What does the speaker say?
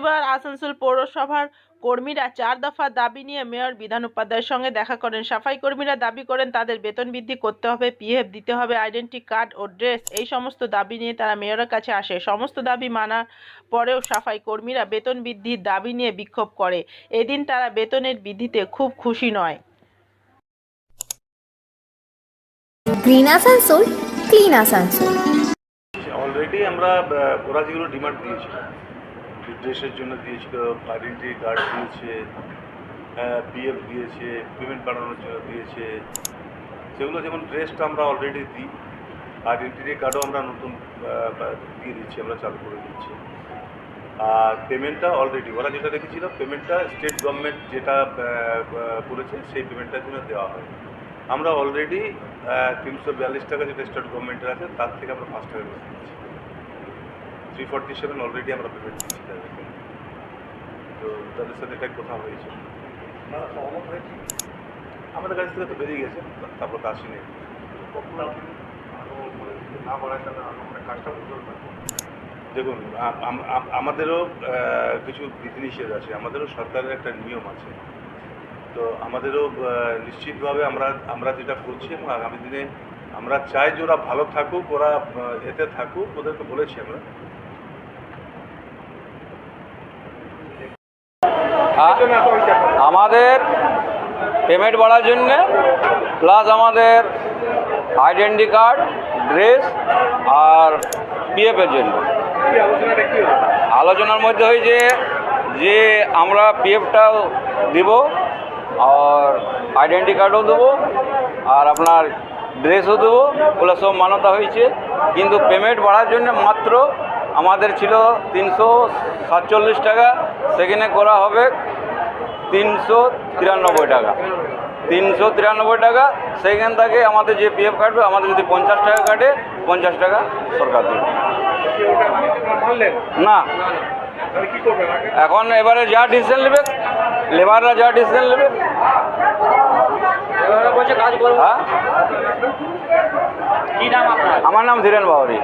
বৃহস্পতিবার আসানসোল পৌরসভার কর্মীরা 4 দফা দাবি নিয়ে মেয়র বিধান উপাধ্যায়ের সঙ্গে দেখা করেন। সাফাই কর্মীরা দাবি করেন তাদের বেতন বৃদ্ধি করতে হবে, পিএফ দিতে হবে, আইডেন্টি কার্ড ও ড্রেস, এই সমস্ত দাবি নিয়ে তারা মেয়রের কাছে আসে। সমস্ত দাবি মানার পরেও সাফাই কর্মীরা বেতন বৃদ্ধির দাবি নিয়ে বিক্ষোভ করে। এদিন তারা বেতনের বৃদ্ধিতে খুব খুশি নয়। Green Asansol, clean Asansol. Already আমরা ওরা যেগুলো ডিমান্ড দিয়েছিল, ড্রেসের জন্য দিয়েছিল, আইডেন্টি কার্ড দিয়েছে, পিএফ দিয়েছে, পেমেন্ট বাড়ানোর জন্য দিয়েছে, সেগুলো যেমন ড্রেসটা আমরা অলরেডি দিই, আইডেন্টি কার্ডও আমরা নতুন দিয়ে দিচ্ছি, আমরা চালু করে দিচ্ছি। আর পেমেন্টটা অলরেডি ওরা যেটা রেখেছিল, পেমেন্টটা স্টেট গভর্নমেন্ট যেটা করেছে সেই পেমেন্টটার জন্য দেওয়া হয়। আমরা অলরেডি 342 টাকা যেটা স্টেট গভর্নমেন্টের আছে তার থেকে আমরা 5 টাকা বেশি দিচ্ছি। 347 অলরেডি আমরা পেমেন্ট দিচ্ছি তাদেরকে। তো তাদের সাথে এটা কথা হয়েছে, আমাদের কাছ থেকে তো বেরিয়ে গেছে, তারপর তো আসেনি। দেখুন, আমাদেরও কিছু বিধিনিষেধ আছে, আমাদেরও সরকারের একটা নিয়ম আছে। তো আমাদেরও নিশ্চিতভাবে আমরা যেটা করছি এবং আগামী দিনে আমরা চাই যে ওরা ভালো থাকুক, ওরা এতে থাকুক, ওদেরকে বলেছি আমরা। আমাদের পেমেন্ট বাড়ার জন্যে প্লাস আমাদের আইডেন্টি কার্ড, ড্রেস আর পিএফের জন্য আলোচনার মধ্যে হয়েছে যে আমরা পিএফটাও দিব আর আইডেন্টি কার্ডও দেবো আর আপনার ড্রেসও দেবো, ওগুলো সব মান্যতা হয়েছে। কিন্তু পেমেন্ট বাড়ার জন্য মাত্র আমাদের ছিল 347 টাকা, সেখানে করা হবে 393 টাকা। 393 টাকা, সেইখান থেকে আমাদের যে পিএফ কাটবে, আমাদের যদি 50 টাকা কাটে, 50 টাকা সরকার দেবে না। এখন এবারে যা ডিসিশন নেবে, লেবাররা যা ডিসিশন নেবে। হ্যাঁ, কি নাম আপনার? আমার নাম ধীরেন বাউরি।